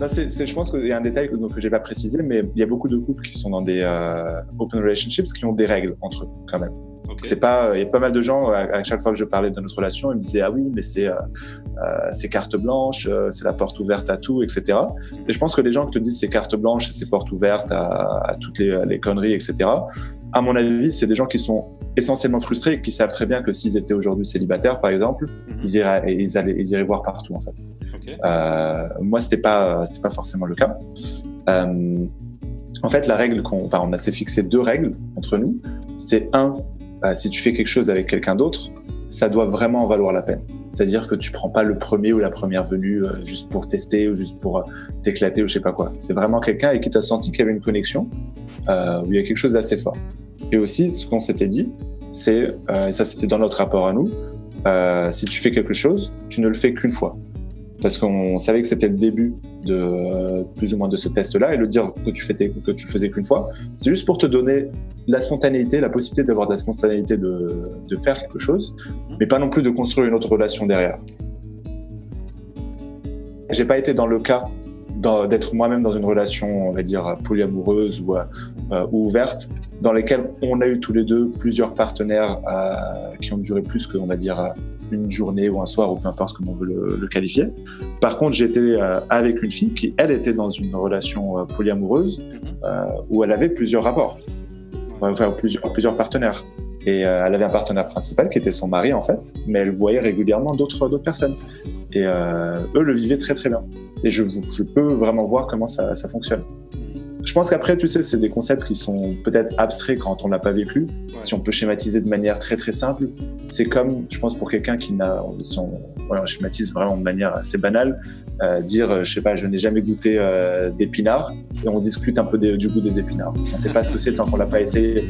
Je pense qu'il y a un détail que j'ai pas précisé, mais il y a beaucoup de couples qui sont dans des open relationships qui ont des règles entre eux quand même. Okay. Il y a pas mal de gens, à chaque fois que je parlais de notre relation, ils me disaient « Ah oui, mais c'est carte blanche, c'est la porte ouverte à tout, etc. » Et je pense que les gens qui te disent c'est carte blanche et c'est porte ouverte à toutes les conneries, etc., à mon avis, c'est des gens qui sont essentiellement frustrés et qui savent très bien que s'ils étaient aujourd'hui célibataires, par exemple, ils iraient voir partout, en fait. Okay. Moi, c'était pas forcément le cas. En fait, la règle on s'est fixé 2 règles entre nous. C'est si tu fais quelque chose avec quelqu'un d'autre, ça doit vraiment en valoir la peine. C'est-à-dire que tu prends pas le premier ou la première venue juste pour tester ou juste pour t'éclater ou je sais pas quoi. C'est vraiment quelqu'un avec qui tu as senti qu'il y avait une connexion, où il y a quelque chose d'assez fort. Et aussi, ce qu'on s'était dit, c'est, et ça c'était dans notre rapport à nous, si tu fais quelque chose, tu ne le fais qu'une fois. Parce qu'on savait que c'était le début de plus ou moins de ce test-là, et le dire que tu faisais qu'une fois, c'est juste pour te donner la spontanéité, la possibilité d'avoir de la spontanéité de faire quelque chose, mais pas non plus de construire une autre relation derrière. J'ai pas été dans le cas d'être moi-même dans une relation, on va dire, polyamoureuse ou ouverte, dans lesquelles on a eu tous les deux plusieurs partenaires qui ont duré plus que, on va dire, une journée ou un soir, ou peu importe comment on veut le qualifier. Par contre, j'étais avec une fille qui, elle, était dans une relation polyamoureuse où elle avait plusieurs rapports, enfin plusieurs partenaires. Et elle avait un partenaire principal qui était son mari, en fait, mais elle voyait régulièrement d'autres personnes. Et eux le vivaient très très bien. Et je peux vraiment voir comment ça fonctionne. Je pense qu'après, tu sais, c'est des concepts qui sont peut-être abstraits quand on l'a pas vécu. Ouais. Si on peut schématiser de manière très très simple, c'est comme, je pense, pour quelqu'un qui n'a, si on schématise vraiment de manière assez banale, dire, je sais pas, je n'ai jamais goûté d'épinards, et on discute un peu du goût des épinards. On ne sait pas ce que c'est tant qu'on l'a pas essayé.